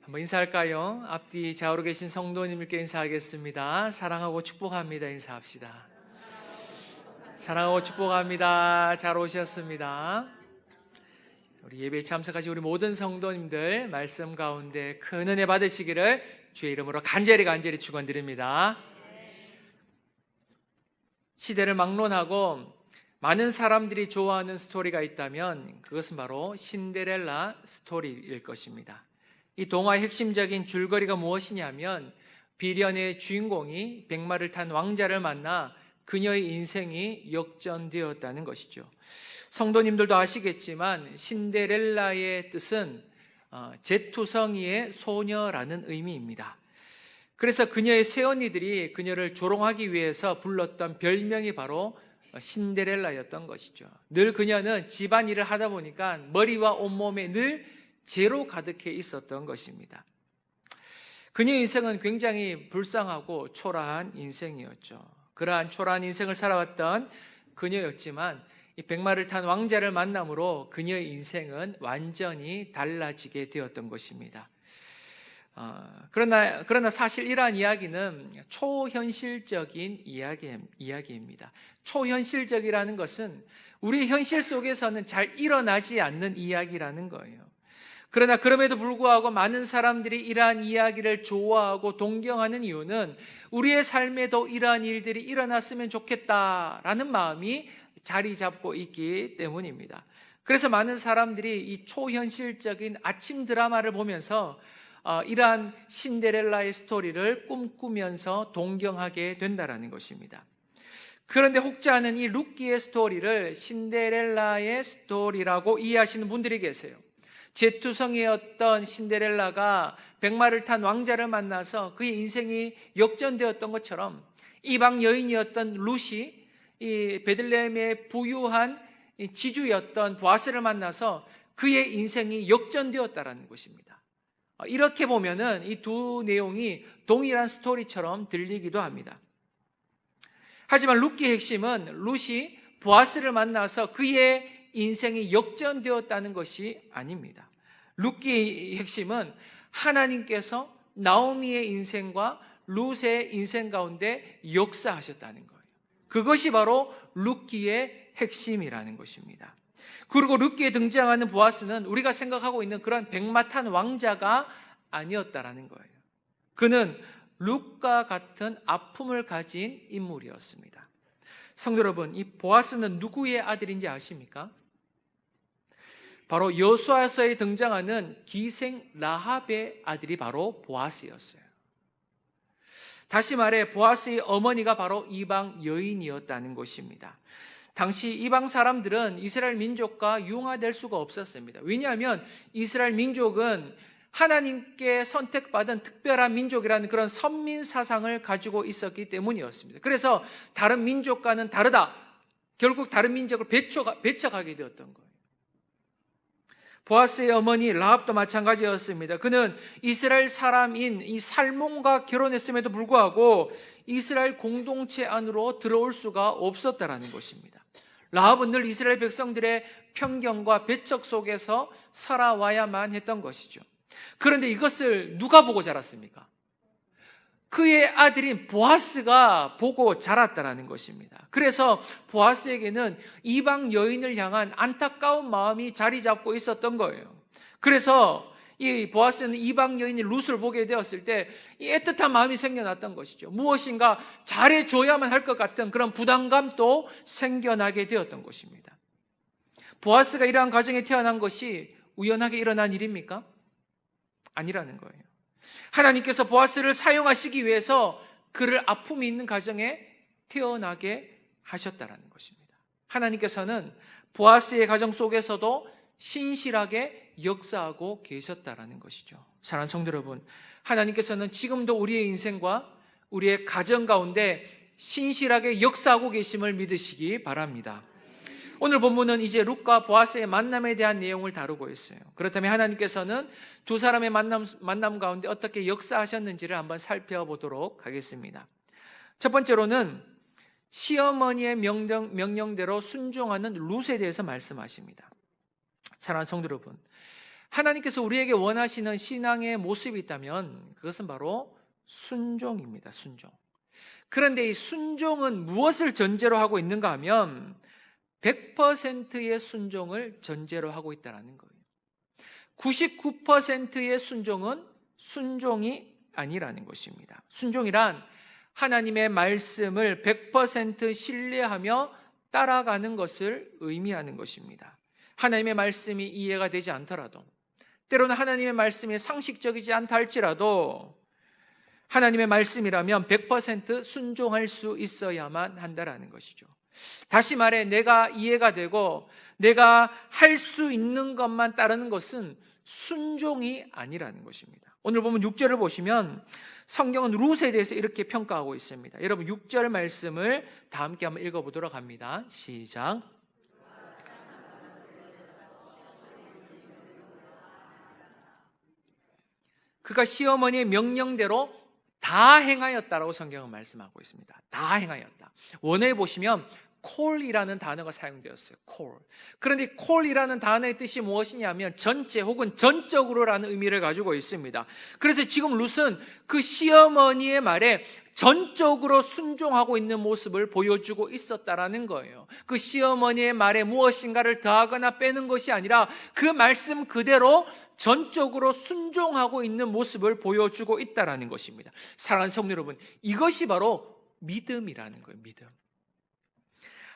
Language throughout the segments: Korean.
한번 인사할까요? 앞뒤 좌우로 계신 성도님들께 인사하겠습니다. 사랑하고 축복합니다. 인사합시다. 사랑하고 축복합니다. 잘 오셨습니다. 우리 예배에 참석하신 우리 모든 성도님들 말씀 가운데 큰 은혜 받으시기를 주의 이름으로 간절히 축원드립니다. 시대를 막론하고 많은 사람들이 좋아하는 스토리가 있다면 그것은 바로 신데렐라 스토리일 것입니다. 이 동화의 핵심적인 줄거리가 무엇이냐면 비련의 주인공이 백마를 탄 왕자를 만나 그녀의 인생이 역전되었다는 것이죠. 성도님들도 아시겠지만 신데렐라의 뜻은 제투성이의 소녀라는 의미입니다. 그래서 그녀의 새언니들이 그녀를 조롱하기 위해서 불렀던 별명이 바로 신데렐라였던 것이죠. 늘 그녀는 집안일을 하다 보니까 머리와 온몸에 늘 죄로 가득해 있었던 것입니다. 그녀의 인생은 굉장히 불쌍하고 초라한 인생이었죠. 그러한 초라한 인생을 살아왔던 그녀였지만 이 백마를 탄 왕자를 만남으로 그녀의 인생은 완전히 달라지게 되었던 것입니다. 그러나 사실 이러한 이야기는 초현실적인 이야기입니다. 초현실적이라는 것은 우리 현실 속에서는 잘 일어나지 않는 이야기라는 거예요. 그러나 그럼에도 불구하고 많은 사람들이 이러한 이야기를 좋아하고 동경하는 이유는 우리의 삶에도 이러한 일들이 일어났으면 좋겠다라는 마음이 자리 잡고 있기 때문입니다. 그래서 많은 사람들이 이 초현실적인 아침 드라마를 보면서 이러한 신데렐라의 스토리를 꿈꾸면서 동경하게 된다는 것입니다. 그런데 혹자는 이 루키의 스토리를 신데렐라의 스토리라고 이해하시는 분들이 계세요. 제투성이었던 신데렐라가 백마를 탄 왕자를 만나서 그의 인생이 역전되었던 것처럼 이방 여인이었던 룻이 이 베들레헴의 부유한 지주였던 보아스를 만나서 그의 인생이 역전되었다는 것입니다. 이렇게 보면은 이 두 내용이 동일한 스토리처럼 들리기도 합니다. 하지만 룻기의 핵심은 룻이 보아스를 만나서 그의 인생이 역전되었다는 것이 아닙니다. 룻기의 핵심은 하나님께서 나오미의 인생과 룻의 인생 가운데 역사하셨다는 거예요. 그것이 바로 룻기의 핵심이라는 것입니다. 그리고 룻기에 등장하는 보아스는 우리가 생각하고 있는 그런 백마 탄 왕자가 아니었다라는 거예요. 그는 룻과 같은 아픔을 가진 인물이었습니다. 성도 여러분, 이 보아스는 누구의 아들인지 아십니까? 바로 여호수아서에 등장하는 기생 라합의 아들이 바로 보아스였어요. 다시 말해 보아스의 어머니가 바로 이방 여인이었다는 것입니다. 당시 이방 사람들은 이스라엘 민족과 융화될 수가 없었습니다. 왜냐하면 이스라엘 민족은 하나님께 선택받은 특별한 민족이라는 그런 선민 사상을 가지고 있었기 때문이었습니다. 그래서 다른 민족과는 다르다. 결국 다른 민족을 배척하게 되었던 거예요. 보아스의 어머니 라합도 마찬가지였습니다. 그는 이스라엘 사람인 이 살몬과 결혼했음에도 불구하고 이스라엘 공동체 안으로 들어올 수가 없었다라는 것입니다. 라합은 늘 이스라엘 백성들의 편견과 배척 속에서 살아와야만 했던 것이죠. 그런데 이것을 누가 보고 자랐습니까? 그의 아들인 보아스가 보고 자랐다는 것입니다. 그래서 보아스에게는 이방 여인을 향한 안타까운 마음이 자리 잡고 있었던 거예요. 그래서 이 보아스는 이방 여인이 룻을 보게 되었을 때 이 애틋한 마음이 생겨났던 것이죠. 무엇인가 잘해줘야만 할 것 같은 그런 부담감도 생겨나게 되었던 것입니다. 보아스가 이러한 가정에 태어난 것이 우연하게 일어난 일입니까? 아니라는 거예요. 하나님께서 보아스를 사용하시기 위해서 그를 아픔이 있는 가정에 태어나게 하셨다라는 것입니다. 하나님께서는 보아스의 가정 속에서도 신실하게 역사하고 계셨다라는 것이죠. 사랑하는 성도 여러분, 하나님께서는 지금도 우리의 인생과 우리의 가정 가운데 신실하게 역사하고 계심을 믿으시기 바랍니다. 오늘 본문은 이제 룻과 보아스의 만남에 대한 내용을 다루고 있어요. 그렇다면 하나님께서는 두 사람의 만남 가운데 어떻게 역사하셨는지를 한번 살펴보도록 하겠습니다. 첫 번째로는 시어머니의 명령대로 순종하는 룻에 대해서 말씀하십니다. 사랑하는 성도 여러분, 하나님께서 우리에게 원하시는 신앙의 모습이 있다면 그것은 바로 순종입니다. 순종. 그런데 이 순종은 무엇을 전제로 하고 있는가 하면 100%의 순종을 전제로 하고 있다는 거예요. 99%의 순종은 순종이 아니라는 것입니다. 순종이란 하나님의 말씀을 100% 신뢰하며 따라가는 것을 의미하는 것입니다. 하나님의 말씀이 이해가 되지 않더라도, 때로는 하나님의 말씀이 상식적이지 않다 할지라도 하나님의 말씀이라면 100% 순종할 수 있어야만 한다라는 것이죠. 다시 말해, 내가 이해가 되고 내가 할 수 있는 것만 따르는 것은 순종이 아니라는 것입니다. 오늘 보면 6절을 보시면 성경은 룻에 대해서 이렇게 평가하고 있습니다. 여러분 6절 말씀을 다 함께 한번 읽어보도록 합니다. 시작. 그가 시어머니의 명령대로 다 행하였다라고 성경은 말씀하고 있습니다. 다 행하였다. 원어에 보시면 콜이라는 단어가 사용되었어요. 콜. 그런데 콜이라는 단어의 뜻이 무엇이냐면 전체 혹은 전적으로라는 의미를 가지고 있습니다. 그래서 지금 룻은 그 시어머니의 말에 전적으로 순종하고 있는 모습을 보여주고 있었다라는 거예요. 그 시어머니의 말에 무엇인가를 더하거나 빼는 것이 아니라 그 말씀 그대로 전적으로 순종하고 있는 모습을 보여주고 있다라는 것입니다. 사랑하는 성도 여러분, 이것이 바로 믿음이라는 거예요. 믿음.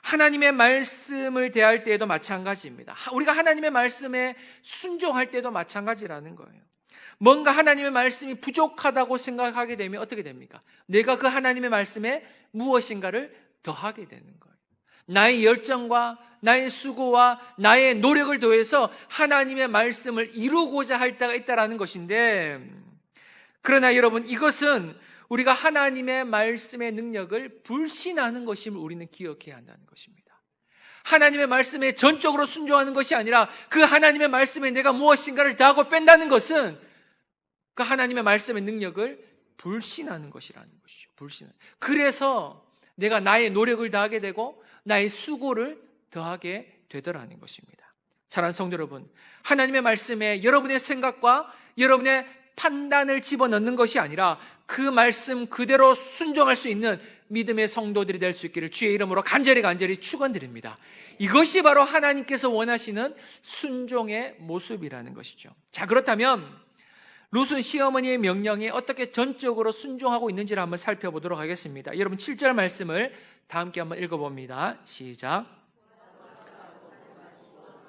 하나님의 말씀을 대할 때에도 마찬가지입니다. 우리가 하나님의 말씀에 순종할 때도 마찬가지라는 거예요. 뭔가 하나님의 말씀이 부족하다고 생각하게 되면 어떻게 됩니까? 내가 그 하나님의 말씀에 무엇인가를 더하게 되는 거예요. 나의 열정과 나의 수고와 나의 노력을 더해서 하나님의 말씀을 이루고자 할 때가 있다는 것인데, 그러나 여러분, 이것은 우리가 하나님의 말씀의 능력을 불신하는 것임을 우리는 기억해야 한다는 것입니다. 하나님의 말씀에 전적으로 순종하는 것이 아니라 그 하나님의 말씀에 내가 무엇인가를 더하고 뺀다는 것은 그 하나님의 말씀의 능력을 불신하는 것이라는 것이죠. 불신. 그래서 내가 나의 노력을 다하게 되고 나의 수고를 더하게 되더라는 것입니다. 사랑하는 성도 여러분, 하나님의 말씀에 여러분의 생각과 여러분의 판단을 집어넣는 것이 아니라 그 말씀 그대로 순종할 수 있는 믿음의 성도들이 될 수 있기를 주의 이름으로 간절히 축원드립니다. 이것이 바로 하나님께서 원하시는 순종의 모습이라는 것이죠. 자, 그렇다면 룻은 시어머니의 명령에 어떻게 전적으로 순종하고 있는지를 한번 살펴보도록 하겠습니다. 여러분 7절 말씀을 다 함께 한번 읽어봅니다. 시작.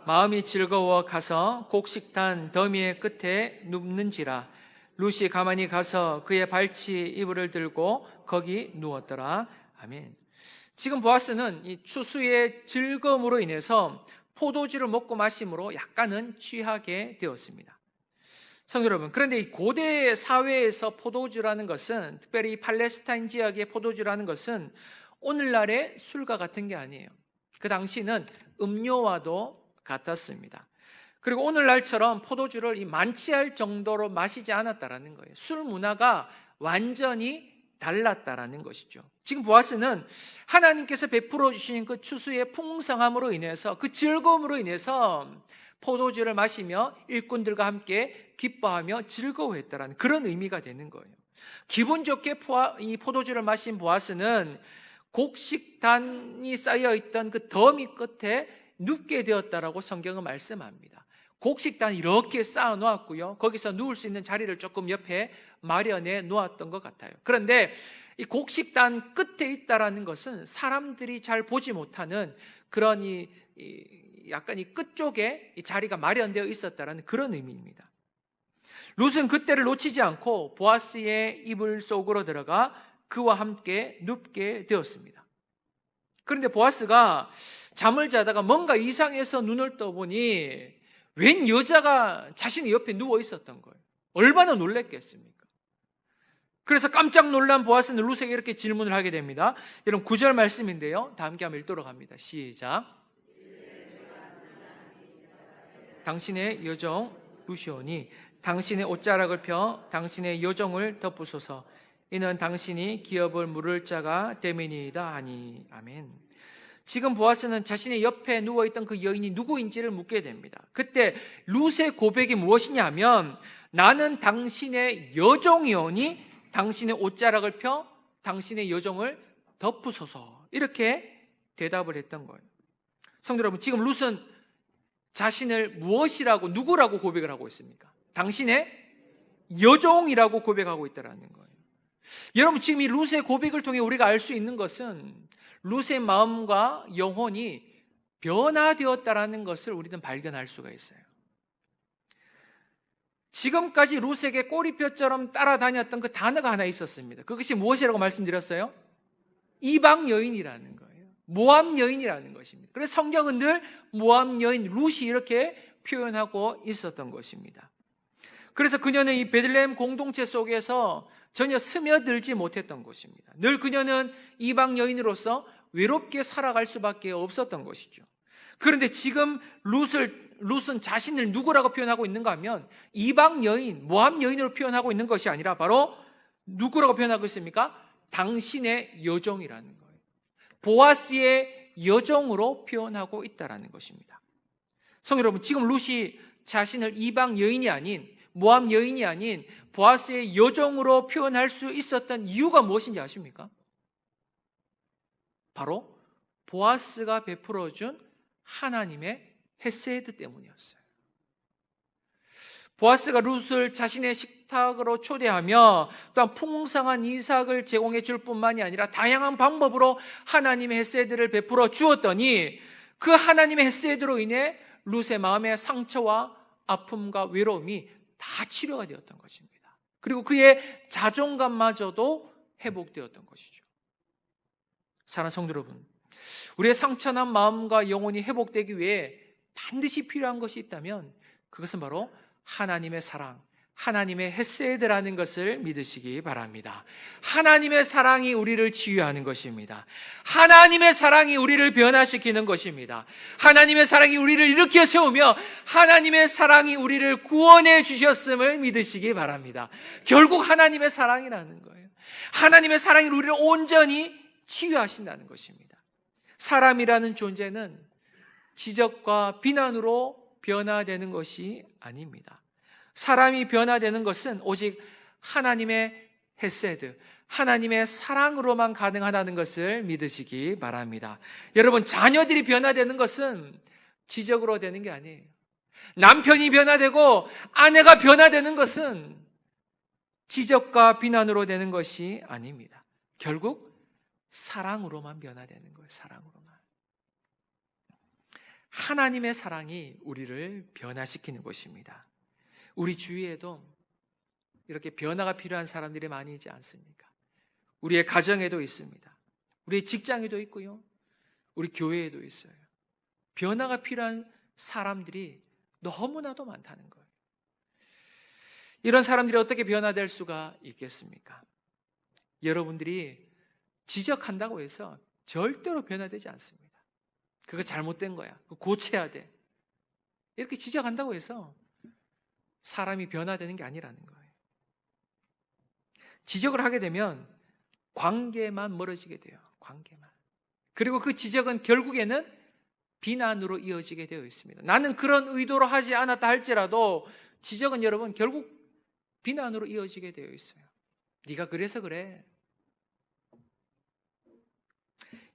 마음이 즐거워 가서 곡식단 더미의 끝에 눕는지라. 룻이 가만히 가서 그의 발치 이불을 들고 거기 누웠더라. 아멘. 지금 보아스는 이 추수의 즐거움으로 인해서 포도주를 먹고 마심으로 약간은 취하게 되었습니다. 성도 여러분, 그런데 이 고대 사회에서 포도주라는 것은, 특별히 팔레스타인 지역의 포도주라는 것은 오늘날의 술과 같은 게 아니에요. 그 당시는 음료와도 같았습니다. 그리고 오늘날처럼 포도주를 만취할 정도로 마시지 않았다라는 거예요. 술 문화가 완전히 달랐다라는 것이죠. 지금 보아스는 하나님께서 베풀어 주신 그 추수의 풍성함으로 인해서, 그 즐거움으로 인해서 포도주를 마시며 일꾼들과 함께 기뻐하며 즐거워했다라는 그런 의미가 되는 거예요. 기분 좋게 이 포도주를 마신 보아스는 곡식단이 쌓여있던 그 더미 끝에 눕게 되었다라고 성경은 말씀합니다. 곡식단 이렇게 쌓아 놓았고요, 거기서 누울 수 있는 자리를 조금 옆에 마련해 놓았던 것 같아요. 그런데 이 곡식단 끝에 있다라는 것은 사람들이 잘 보지 못하는 그런 약간 이 끝쪽에 이 자리가 마련되어 있었다라는 그런 의미입니다. 룻은 그때를 놓치지 않고 보아스의 이불 속으로 들어가 그와 함께 눕게 되었습니다. 그런데 보아스가 잠을 자다가 뭔가 이상해서 눈을 떠보니 웬 여자가 자신의 옆에 누워 있었던 거예요. 얼마나 놀랬겠습니까? 그래서 깜짝 놀란 보아스는 룻에게 이렇게 질문을 하게 됩니다. 여러분 9절 말씀인데요, 다 함께 한번 읽도록 합니다. 시작. 당신의 여종 룻이오니 당신의 옷자락을 펴 당신의 여종을 덮으소서. 이는 당신이 기업을 물을 자가 됨이니이다 하니. 아멘. 지금 보아스는 자신의 옆에 누워있던 그 여인이 누구인지를 묻게 됩니다. 그때 룻의 고백이 무엇이냐면, 나는 당신의 여종이오니 당신의 옷자락을 펴 당신의 여종을 덮으소서, 이렇게 대답을 했던 거예요. 성도 여러분, 지금 룻은 자신을 무엇이라고, 누구라고 고백을 하고 있습니까? 당신의 여종이라고 고백하고 있다는 거예요. 여러분, 지금 이 룻의 고백을 통해 우리가 알 수 있는 것은 룻의 마음과 영혼이 변화되었다라는 것을 우리는 발견할 수가 있어요. 지금까지 룻에게 꼬리표처럼 따라다녔던 그 단어가 하나 있었습니다. 그것이 무엇이라고 말씀드렸어요? 이방 여인이라는 거예요. 모압 여인이라는 것입니다. 그래서 성경은 늘 모압 여인 룻이 이렇게 표현하고 있었던 것입니다. 그래서 그녀는 이 베들레헴 공동체 속에서 전혀 스며들지 못했던 것입니다. 늘 그녀는 이방 여인으로서 외롭게 살아갈 수밖에 없었던 것이죠. 그런데 지금 룻은 자신을 누구라고 표현하고 있는가 하면 이방 여인, 모압 여인으로 표현하고 있는 것이 아니라 바로 누구라고 표현하고 있습니까? 당신의 여종이라는 거예요. 보아스의 여종으로 표현하고 있다는 것입니다. 성도 여러분, 지금 룻이 자신을 이방 여인이 아닌, 모압 여인이 아닌 보아스의 여종으로 표현할 수 있었던 이유가 무엇인지 아십니까? 바로 보아스가 베풀어준 하나님의 헤세드 때문이었어요. 보아스가 룻을 자신의 식탁으로 초대하며 또한 풍성한 이삭을 제공해 줄 뿐만이 아니라 다양한 방법으로 하나님의 헤세드를 베풀어 주었더니 그 하나님의 헤세드로 인해 룻의 마음의 상처와 아픔과 외로움이 다 치료가 되었던 것입니다. 그리고 그의 자존감마저도 회복되었던 것이죠. 사랑하는 성도 여러분, 우리의 상처난 마음과 영혼이 회복되기 위해 반드시 필요한 것이 있다면 그것은 바로 하나님의 사랑, 하나님의 헤세드라는 것을 믿으시기 바랍니다. 하나님의 사랑이 우리를 치유하는 것입니다. 하나님의 사랑이 우리를 변화시키는 것입니다. 하나님의 사랑이 우리를 일으켜 세우며 하나님의 사랑이 우리를 구원해 주셨음을 믿으시기 바랍니다. 결국 하나님의 사랑이라는 거예요. 하나님의 사랑이 우리를 온전히 치유하신다는 것입니다. 사람이라는 존재는 지적과 비난으로 변화되는 것이 아닙니다. 사람이 변화되는 것은 오직 하나님의 헤세드, 하나님의 사랑으로만 가능하다는 것을 믿으시기 바랍니다. 여러분, 자녀들이 변화되는 것은 지적으로 되는 게 아니에요. 남편이 변화되고 아내가 변화되는 것은 지적과 비난으로 되는 것이 아닙니다. 결국 사랑으로만 변화되는 거예요. 사랑으로만. 하나님의 사랑이 우리를 변화시키는 것입니다. 우리 주위에도 이렇게 변화가 필요한 사람들이 많이 있지 않습니까? 우리의 가정에도 있습니다. 우리의 직장에도 있고요. 우리 교회에도 있어요. 변화가 필요한 사람들이 너무나도 많다는 거예요. 이런 사람들이 어떻게 변화될 수가 있겠습니까? 여러분들이 지적한다고 해서 절대로 변화되지 않습니다. 그거 잘못된 거야. 그거 고쳐야 돼. 이렇게 지적한다고 해서 사람이 변화되는 게 아니라는 거예요. 지적을 하게 되면 관계만 멀어지게 돼요. 관계만. 그리고 그 지적은 결국에는 비난으로 이어지게 되어 있습니다. 나는 그런 의도로 하지 않았다 할지라도 지적은 여러분 결국 비난으로 이어지게 되어 있어요. 네가 그래서 그래.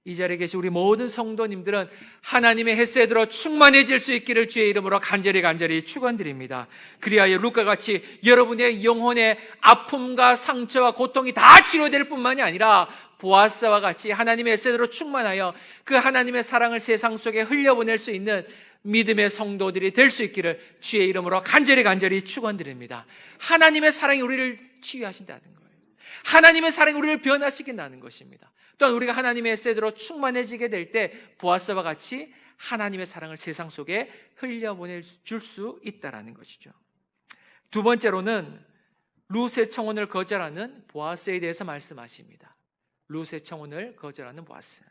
이 자리에 계신 우리 모든 성도님들은 하나님의 헤세드로 충만해질 수 있기를 주의 이름으로 간절히 축원드립니다. 그리하여 룻과 같이 여러분의 영혼의 아픔과 상처와 고통이 다 치료될 뿐만이 아니라 보아스와 같이 하나님의 헤세드로 충만하여 그 하나님의 사랑을 세상 속에 흘려보낼 수 있는 믿음의 성도들이 될 수 있기를 주의 이름으로 간절히 축원드립니다. 하나님의 사랑이 우리를 치유하신다는 거예요. 하나님의 사랑이 우리를 변화시킨다는 것입니다. 또한 우리가 하나님의 헤세드로 충만해지게 될 때 보아스와 같이 하나님의 사랑을 세상 속에 흘려보낼 줄 수 있다는 것이죠. 두 번째로는 룻의 청혼을 거절하는 보아스에 대해서 말씀하십니다. 룻의 청혼을 거절하는 보아스.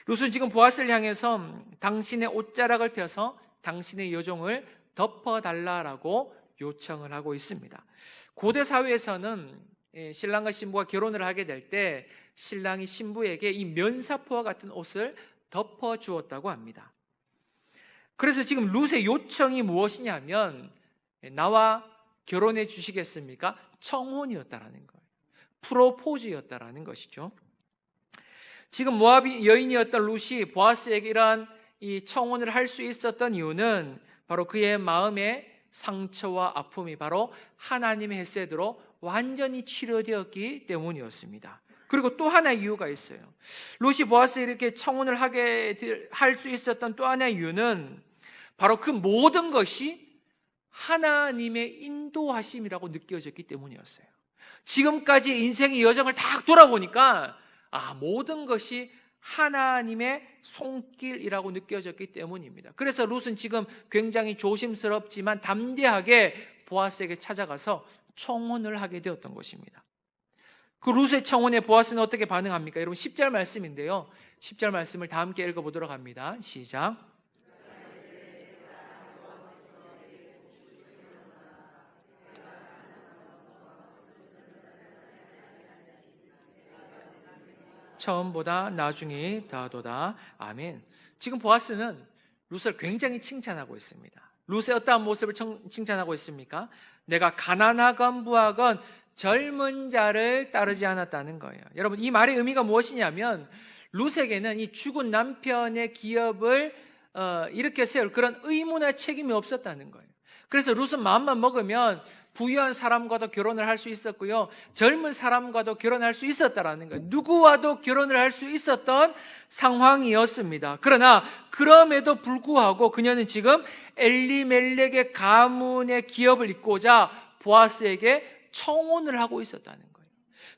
룻은 지금 보아스를 향해서 당신의 옷자락을 펴서 당신의 여종을 덮어달라고 요청을 하고 있습니다. 고대 사회에서는 신랑과 신부가 결혼을 하게 될 때 신랑이 신부에게 이 면사포와 같은 옷을 덮어주었다고 합니다. 그래서 지금 룻의 요청이 무엇이냐면 나와 결혼해 주시겠습니까? 청혼이었다라는 거예요. 프로포즈였다라는 것이죠. 지금 모압 여인이었던 룻이 보아스에게 이러한 이 청혼을 할 수 있었던 이유는 바로 그의 마음의 상처와 아픔이 바로 하나님의 헤세드로 완전히 치료되었기 때문이었습니다. 그리고 또 하나의 이유가 있어요. 룻이 보아스에 이렇게 청혼을 할 수 있었던 또 하나의 이유는 바로 그 모든 것이 하나님의 인도하심이라고 느껴졌기 때문이었어요. 지금까지 인생의 여정을 딱 돌아보니까 모든 것이 하나님의 손길이라고 느껴졌기 때문입니다. 그래서 룻은 지금 굉장히 조심스럽지만 담대하게 보아스에게 찾아가서 청혼을 하게 되었던 것입니다. 그 룻의 청혼에 보아스는 어떻게 반응합니까? 여러분 10절 말씀인데요. 10절 말씀을 다 함께 읽어보도록 합니다. 시작. 처음보다 나중이 더하도다. 아멘. 지금 보아스는 룻을 굉장히 칭찬하고 있습니다. 룻의 어떠한 모습을 칭찬하고 있습니까? 내가 가난하건 부하건 젊은 자를 따르지 않았다는 거예요. 여러분 이 말의 의미가 무엇이냐면 룻에게는 이 죽은 남편의 기업을 이렇게 세울 그런 의무나 책임이 없었다는 거예요. 그래서 룻은 마음만 먹으면 부유한 사람과도 결혼을 할 수 있었고요, 젊은 사람과도 결혼할 수 있었다라는 거예요. 누구와도 결혼을 할 수 있었던 상황이었습니다. 그러나 그럼에도 불구하고 그녀는 지금 엘리멜렉의 가문의 기업을 잇고자 보아스에게 청혼을 하고 있었다는 거예요.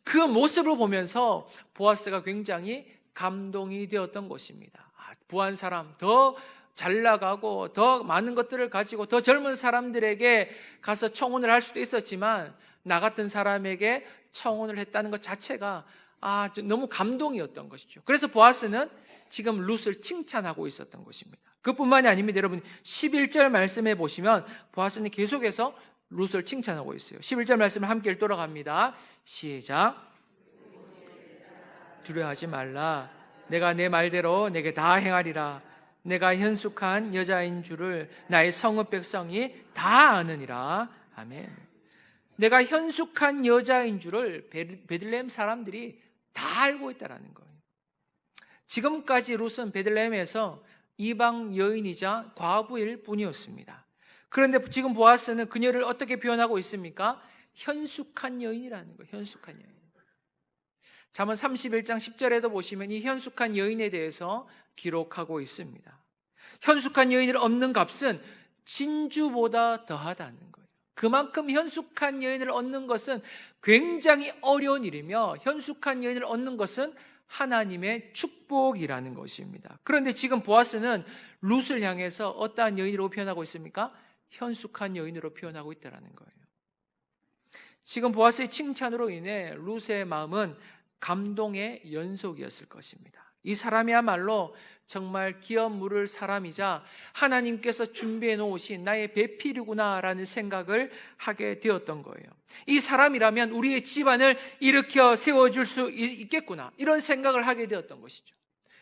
그 모습을 보면서 보아스가 굉장히 감동이 되었던 것입니다. 부한 사람, 더 잘 나가고 더 많은 것들을 가지고 더 젊은 사람들에게 가서 청혼을 할 수도 있었지만 나 같은 사람에게 청혼을 했다는 것 자체가 너무 감동이었던 것이죠. 그래서 보아스는 지금 룻을 칭찬하고 있었던 것입니다. 그뿐만이 아닙니다. 여러분 11절 말씀에 보시면 보아스는 계속해서 룻을 칭찬하고 있어요. 11절 말씀을 함께 읽도록 합니다. 시작. 두려워하지 말라. 내가 내 말대로 내게 다 행하리라. 내가 현숙한 여자인 줄을 나의 성읍 백성이 다 아느니라. 아멘. 내가 현숙한 여자인 줄을 베들레헴 사람들이 다 알고 있다는 거예요. 지금까지 룻은 베들레헴에서 이방 여인이자 과부일 뿐이었습니다. 그런데 지금 보아스는 그녀를 어떻게 표현하고 있습니까? 현숙한 여인이라는 거예요. 현숙한 여인. 잠언 31장 10절에도 보시면 이 현숙한 여인에 대해서 기록하고 있습니다. 현숙한 여인을 얻는 값은 진주보다 더하다는 거예요. 그만큼 현숙한 여인을 얻는 것은 굉장히 어려운 일이며 현숙한 여인을 얻는 것은 하나님의 축복이라는 것입니다. 그런데 지금 보아스는 룻을 향해서 어떠한 여인으로 표현하고 있습니까? 현숙한 여인으로 표현하고 있다는 거예요. 지금 보아스의 칭찬으로 인해 룻의 마음은 감동의 연속이었을 것입니다. 이 사람이야말로 정말 기업 물을 사람이자 하나님께서 준비해 놓으신 나의 배필이구나라는 생각을 하게 되었던 거예요. 이 사람이라면 우리의 집안을 일으켜 세워줄 수 있겠구나, 이런 생각을 하게 되었던 것이죠.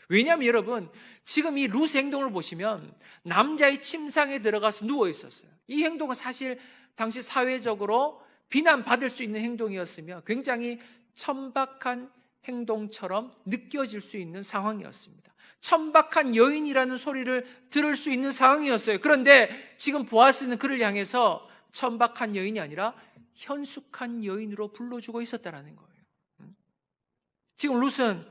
왜냐하면 여러분 지금 이 룻의 행동을 보시면 남자의 침상에 들어가서 누워 있었어요. 이 행동은 사실 당시 사회적으로 비난받을 수 있는 행동이었으며 굉장히 천박한 행동처럼 느껴질 수 있는 상황이었습니다. 천박한 여인이라는 소리를 들을 수 있는 상황이었어요. 그런데 지금 보아스는 그를 향해서 천박한 여인이 아니라 현숙한 여인으로 불러주고 있었다는 거예요. 지금 룻은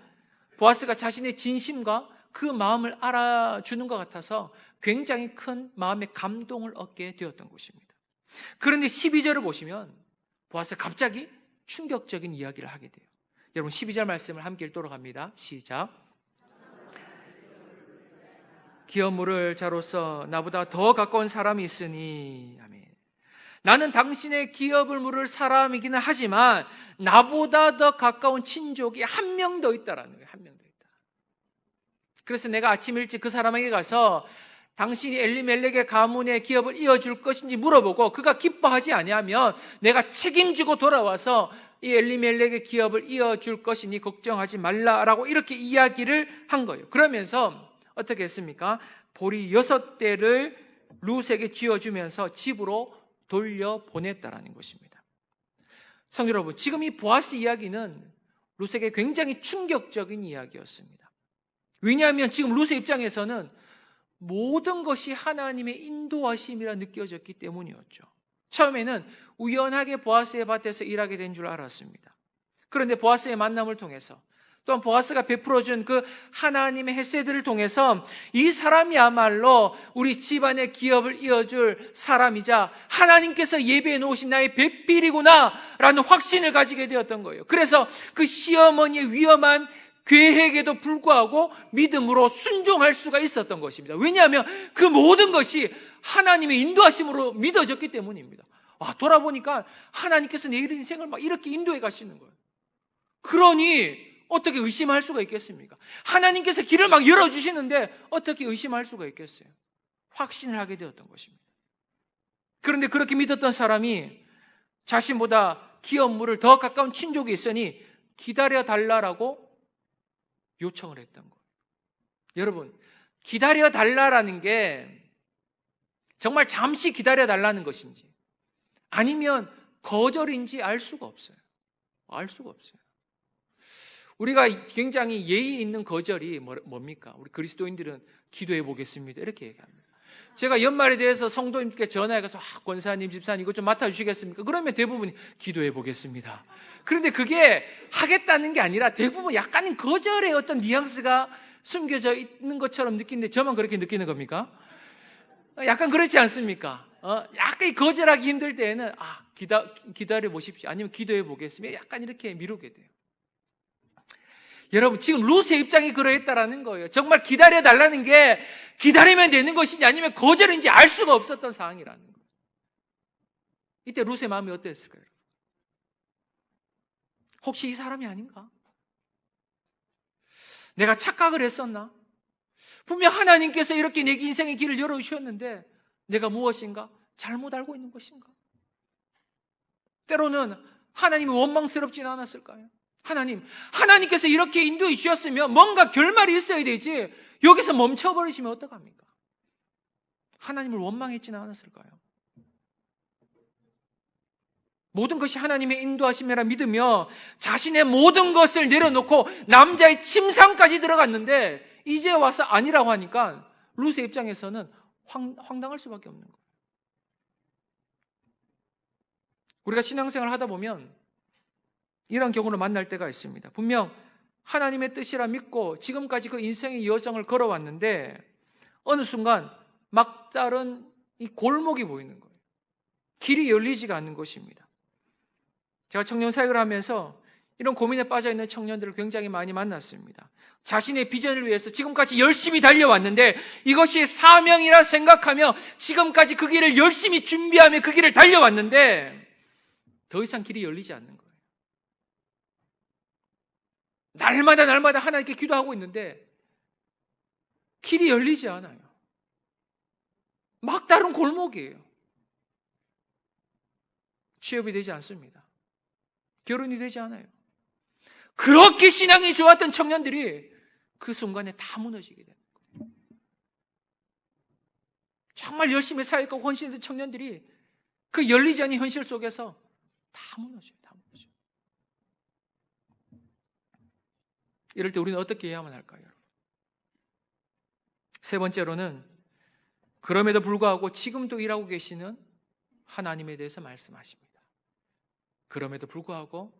보아스가 자신의 진심과 그 마음을 알아주는 것 같아서 굉장히 큰 마음의 감동을 얻게 되었던 것입니다. 그런데 12절을 보시면 보아스가 갑자기 충격적인 이야기를 하게 돼요. 여러분 12절 말씀을 함께 읽도록 합니다. 시작. 기업 물을 자로서 나보다 더 가까운 사람이 있으니, 아멘. 나는 당신의 기업을 물을 사람이기는 하지만 나보다 더 가까운 친족이 한 명 더 있다라는 거예요. 한 명 더 있다. 그래서 내가 아침 일찍 그 사람에게 가서 당신이 엘리멜렉의 가문의 기업을 이어줄 것인지 물어보고 그가 기뻐하지 아니하면 내가 책임지고 돌아와서 이 엘리멜렉의 기업을 이어줄 것이니 걱정하지 말라라고 이렇게 이야기를 한 거예요. 그러면서 어떻게 했습니까? 보리 6대를 룻에게 쥐어주면서 집으로 돌려보냈다라는 것입니다. 성도 여러분, 지금 이 보아스 이야기는 룻에게 굉장히 충격적인 이야기였습니다. 왜냐하면 지금 룻의 입장에서는 모든 것이 하나님의 인도하심이라 느껴졌기 때문이었죠. 처음에는 우연하게 보아스의 밭에서 일하게 된 줄 알았습니다. 그런데 보아스의 만남을 통해서, 또한 보아스가 베풀어준 그 하나님의 헤세드를 통해서 이 사람이야말로 우리 집안의 기업을 이어줄 사람이자 하나님께서 예배해 놓으신 나의 배필이구나 라는 확신을 가지게 되었던 거예요. 그래서 그 시어머니의 위험한 계획에도 불구하고 믿음으로 순종할 수가 있었던 것입니다. 왜냐하면 그 모든 것이 하나님의 인도하심으로 믿어졌기 때문입니다. 돌아보니까 하나님께서 내 인생을 막 이렇게 인도해 가시는 거예요. 그러니 어떻게 의심할 수가 있겠습니까? 하나님께서 길을 막 열어주시는데 어떻게 의심할 수가 있겠어요? 확신을 하게 되었던 것입니다. 그런데 그렇게 믿었던 사람이 자신보다 기업물을 더 가까운 친족이 있으니 기다려달라라고 요청을 했던 거예요. 여러분, 기다려달라라는 게 정말 잠시 기다려달라는 것인지 아니면 거절인지 알 수가 없어요. 알 수가 없어요. 우리가 굉장히 예의 있는 거절이 뭡니까? 우리 그리스도인들은 기도해 보겠습니다 이렇게 얘기합니다. 제가 연말에 대해서 성도님께 전화해서 권사님, 집사님 이것 좀 맡아주시겠습니까? 그러면 대부분이 기도해 보겠습니다. 그런데 그게 하겠다는 게 아니라 대부분 약간은 거절의 어떤 뉘앙스가 숨겨져 있는 것처럼 느끼는데 저만 그렇게 느끼는 겁니까? 약간 그렇지 않습니까? 약간 거절하기 힘들 때에는 기다려 보십시오. 아니면 기도해 보겠습니다. 약간 이렇게 미루게 돼요. 여러분, 지금 룻의 입장이 그러했다라는 거예요. 정말 기다려달라는 게 기다리면 되는 것인지 아니면 거절인지 알 수가 없었던 상황이라는 거예요. 이때 룻의 마음이 어땠을까요? 혹시 이 사람이 아닌가? 내가 착각을 했었나? 분명 하나님께서 이렇게 내 인생의 길을 열어주셨는데 내가 무엇인가? 잘못 알고 있는 것인가? 때로는 하나님이 원망스럽진 않았을까요? 하나님께서 이렇게 인도해 주셨으면 뭔가 결말이 있어야 되지 여기서 멈춰버리시면 어떡합니까? 하나님을 원망했지는 않았을까요? 모든 것이 하나님의 인도하심이라 믿으며 자신의 모든 것을 내려놓고 남자의 침상까지 들어갔는데 이제 와서 아니라고 하니까 룻의 입장에서는 황당할 수밖에 없는 거예요. 우리가 신앙생활을 하다 보면 이런 경우를 만날 때가 있습니다. 분명 하나님의 뜻이라 믿고 지금까지 그 인생의 여정을 걸어왔는데 어느 순간 막다른 이 골목이 보이는 거예요. 길이 열리지가 않는 것입니다. 제가 청년 사역을 하면서 이런 고민에 빠져 있는 청년들을 굉장히 많이 만났습니다. 자신의 비전을 위해서 지금까지 열심히 달려왔는데 이것이 사명이라 생각하며 지금까지 그 길을 열심히 준비하며 그 길을 달려왔는데 더 이상 길이 열리지 않는 거예요. 날마다 하나님께 기도하고 있는데 길이 열리지 않아요. 막다른 골목이에요. 취업이 되지 않습니다. 결혼이 되지 않아요. 그렇게 신앙이 좋았던 청년들이 그 순간에 다 무너지게 되는 거예요. 정말 열심히 사역하고 헌신했던 청년들이 그 열리지 않은 현실 속에서 다 무너져요. 이럴 때 우리는 어떻게 해야만 할까요? 세 번째로는 그럼에도 불구하고 지금도 일하고 계시는 하나님에 대해서 말씀하십니다. 그럼에도 불구하고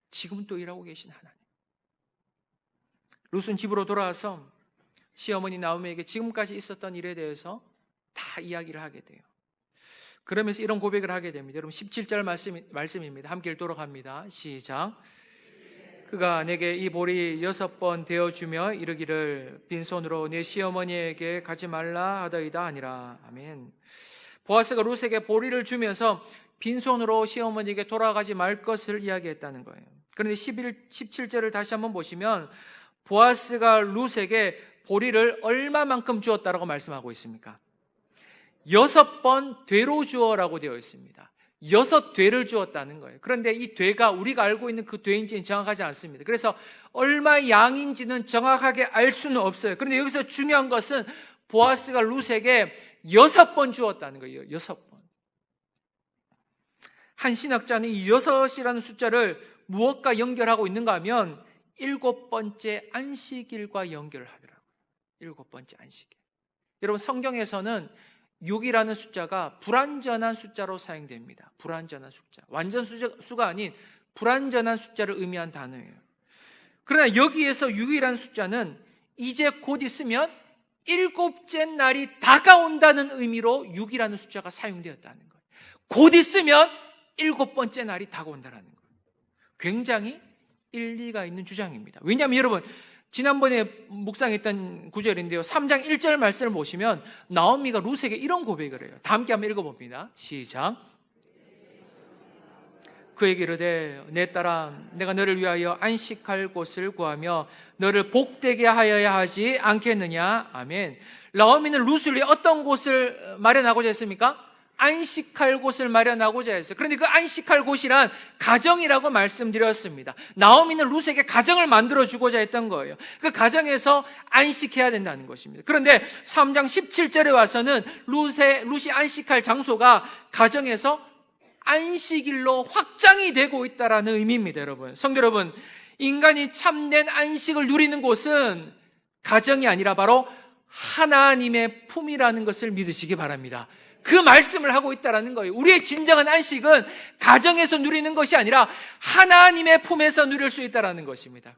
지금도 일하고 계신 하나님. 룻은 집으로 돌아와서 시어머니 나오미에게 지금까지 있었던 일에 대해서 다 이야기를 하게 돼요. 그러면서 이런 고백을 하게 됩니다. 여러분 17절 말씀입니다. 함께 읽도록 합니다. 시작. 그가 내게 이 보리 6번 되어주며 이르기를 빈손으로 내 시어머니에게 가지 말라 하더이다 아니라. 아멘. 보아스가 룻에게 보리를 주면서 빈손으로 시어머니에게 돌아가지 말 것을 이야기했다는 거예요. 그런데 17절을 다시 한번 보시면 보아스가 룻에게 보리를 얼마만큼 주었다라고 말씀하고 있습니까? 6번 되로 주어라고 되어 있습니다. 6되를 주었다는 거예요. 그런데 이 되가 우리가 알고 있는 그 되인지는 정확하지 않습니다. 그래서 얼마의 양인지는 정확하게 알 수는 없어요. 그런데 여기서 중요한 것은 보아스가 룻에게 6번 주었다는 거예요. 6번. 한 신학자는 이 6이라는 숫자를 무엇과 연결하고 있는가 하면 7번째 안식일과 연결을 하더라고요. 7번째 안식일. 여러분, 성경에서는 6이라는 숫자가 불완전한 숫자로 사용됩니다. 불완전한 숫자. 완전 수가 아닌 불완전한 숫자를 의미한 단어예요. 그러나 여기에서 6이라는 숫자는 이제 곧 있으면 7째 날이 다가온다는 의미로 6이라는 숫자가 사용되었다는 거예요. 곧 있으면 7번째 날이 다가온다는 거예요. 굉장히 일리가 있는 주장입니다. 왜냐하면 여러분, 지난번에 묵상했던 구절인데요, 3장 1절 말씀을 보시면 나오미가 룻에게 이런 고백을 해요. 다 함께 한번 읽어봅니다. 시작. 그에게 이르되 내 딸아, 내가 너를 위하여 안식할 곳을 구하며 너를 복되게 하여야 하지 않겠느냐. 아멘. 나오미는 룻을 위해 어떤 곳을 마련하고자 했습니까? 안식할 곳을 마련하고자 했어요. 그런데 그 안식할 곳이란 가정이라고 말씀드렸습니다. 나오미는 룻에게 가정을 만들어주고자 했던 거예요. 그 가정에서 안식해야 된다는 것입니다. 그런데 3장 17절에 와서는 룻이 안식할 장소가 가정에서 안식일로 확장이 되고 있다는 의미입니다. 여러분, 성도 여러분, 인간이 참된 안식을 누리는 곳은 가정이 아니라 바로 하나님의 품이라는 것을 믿으시기 바랍니다. 그 말씀을 하고 있다는 거예요. 우리의 진정한 안식은 가정에서 누리는 것이 아니라 하나님의 품에서 누릴 수 있다는 것입니다.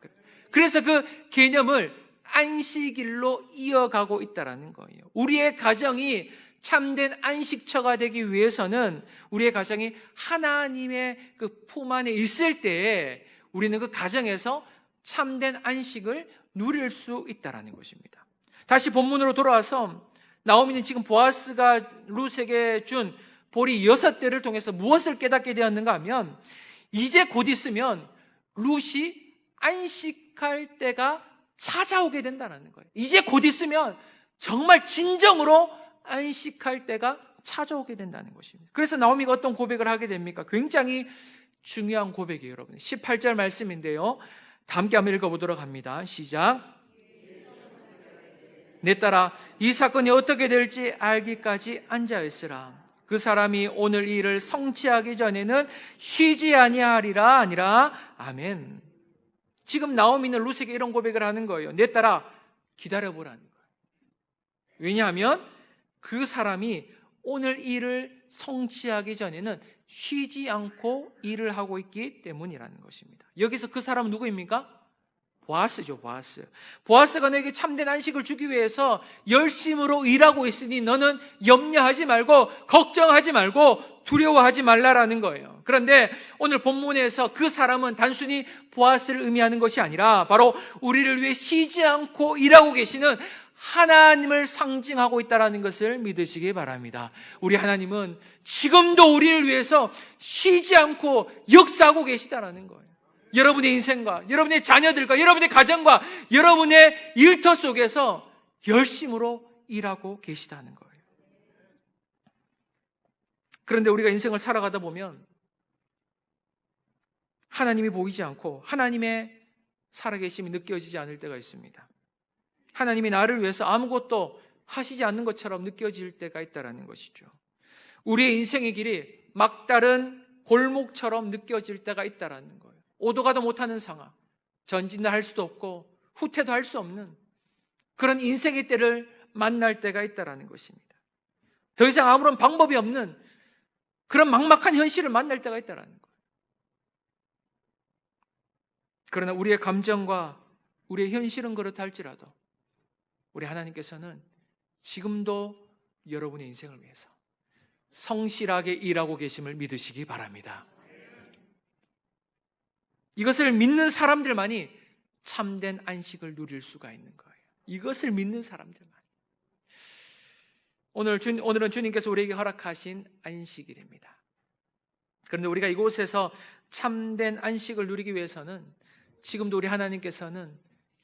그래서 그 개념을 안식일로 이어가고 있다는 거예요. 우리의 가정이 참된 안식처가 되기 위해서는 우리의 가정이 하나님의 그 품 안에 있을 때에 우리는 그 가정에서 참된 안식을 누릴 수 있다는 것입니다. 다시 본문으로 돌아와서 나오미는 지금 보아스가 룻에게 준 보리 6대를 통해서 무엇을 깨닫게 되었는가 하면 이제 곧 있으면 룻이 안식할 때가 찾아오게 된다는 거예요. 이제 곧 있으면 정말 진정으로 안식할 때가 찾아오게 된다는 것입니다. 그래서 나오미가 어떤 고백을 하게 됩니까? 굉장히 중요한 고백이에요, 여러분. 18절 말씀인데요, 다 함께 한번 읽어보도록 합니다. 시작. 내 딸아, 이 사건이 어떻게 될지 알기까지 앉아있으라. 그 사람이 오늘 이 일을 성취하기 전에는 쉬지 아니하리라. 아니라 아멘. 지금 나오미는 룻에게 이런 고백을 하는 거예요. 내 딸아, 기다려보라는 거예요. 왜냐하면 그 사람이 오늘 이 일을 성취하기 전에는 쉬지 않고 일을 하고 있기 때문이라는 것입니다. 여기서 그 사람은 누구입니까? 보아스죠, 보아스. 보아스가 너에게 참된 안식을 주기 위해서 열심으로 일하고 있으니 너는 염려하지 말고 걱정하지 말고 두려워하지 말라라는 거예요. 그런데 오늘 본문에서 그 사람은 단순히 보아스를 의미하는 것이 아니라 바로 우리를 위해 쉬지 않고 일하고 계시는 하나님을 상징하고 있다는 것을 믿으시기 바랍니다. 우리 하나님은 지금도 우리를 위해서 쉬지 않고 역사하고 계시다는 거예요. 여러분의 인생과 여러분의 자녀들과 여러분의 가정과 여러분의 일터 속에서 열심으로 일하고 계시다는 거예요. 그런데 우리가 인생을 살아가다 보면 하나님이 보이지 않고 하나님의 살아계심이 느껴지지 않을 때가 있습니다. 하나님이 나를 위해서 아무것도 하시지 않는 것처럼 느껴질 때가 있다는 것이죠. 우리의 인생의 길이 막다른 골목처럼 느껴질 때가 있다는 거예요. 오도 가도 못하는 상황, 전진도 할 수도 없고 후퇴도 할 수 없는 그런 인생의 때를 만날 때가 있다는 것입니다. 더 이상 아무런 방법이 없는 그런 막막한 현실을 만날 때가 있다는 거예요. 그러나 우리의 감정과 우리의 현실은 그렇다 할지라도 우리 하나님께서는 지금도 여러분의 인생을 위해서 성실하게 일하고 계심을 믿으시기 바랍니다. 이것을 믿는 사람들만이 참된 안식을 누릴 수가 있는 거예요. 이것을 믿는 사람들만. 오늘은 주님께서 우리에게 허락하신 안식일입니다. 그런데 우리가 이곳에서 참된 안식을 누리기 위해서는 지금도 우리 하나님께서는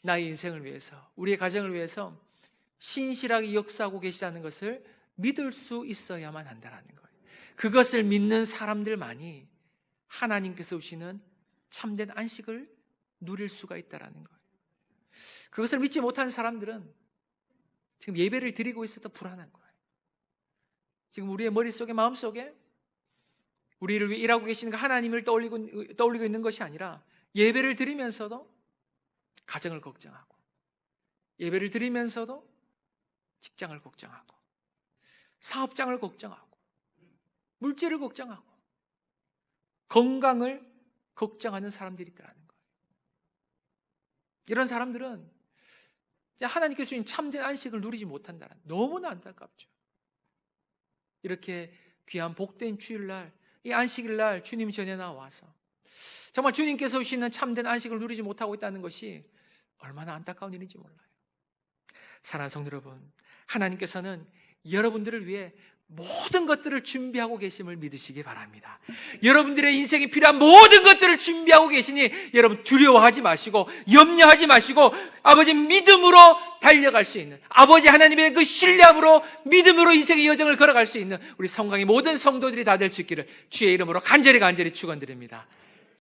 나의 인생을 위해서, 우리의 가정을 위해서 신실하게 역사하고 계시다는 것을 믿을 수 있어야만 한다는 거예요. 그것을 믿는 사람들만이 하나님께서 주시는 참된 안식을 누릴 수가 있다는 거예요. 그것을 믿지 못한 사람들은 지금 예배를 드리고 있어도 불안한 거예요. 지금 우리의 머릿속에, 마음속에 우리를 위해 일하고 계시는 그 하나님을 떠올리고 있는 것이 아니라 예배를 드리면서도 가정을 걱정하고, 예배를 드리면서도 직장을 걱정하고, 사업장을 걱정하고, 물질을 걱정하고, 건강을 걱정하는 사람들이 있다는 거예요. 이런 사람들은 하나님께서 주신 참된 안식을 누리지 못한다는, 너무나 안타깝죠. 이렇게 귀한 복된 주일날, 이 안식일날 주님 전에 나와서 정말 주님께서 주시는 참된 안식을 누리지 못하고 있다는 것이 얼마나 안타까운 일인지 몰라요. 사랑하는 성도 여러분, 하나님께서는 여러분들을 위해 모든 것들을 준비하고 계심을 믿으시기 바랍니다. 여러분들의 인생에 필요한 모든 것들을 준비하고 계시니 여러분 두려워하지 마시고 염려하지 마시고 아버지 믿음으로 달려갈 수 있는, 아버지 하나님의 그 신뢰함으로 믿음으로 인생의 여정을 걸어갈 수 있는 우리 성강의 모든 성도들이 다 될 수 있기를 주의 이름으로 간절히 축원드립니다.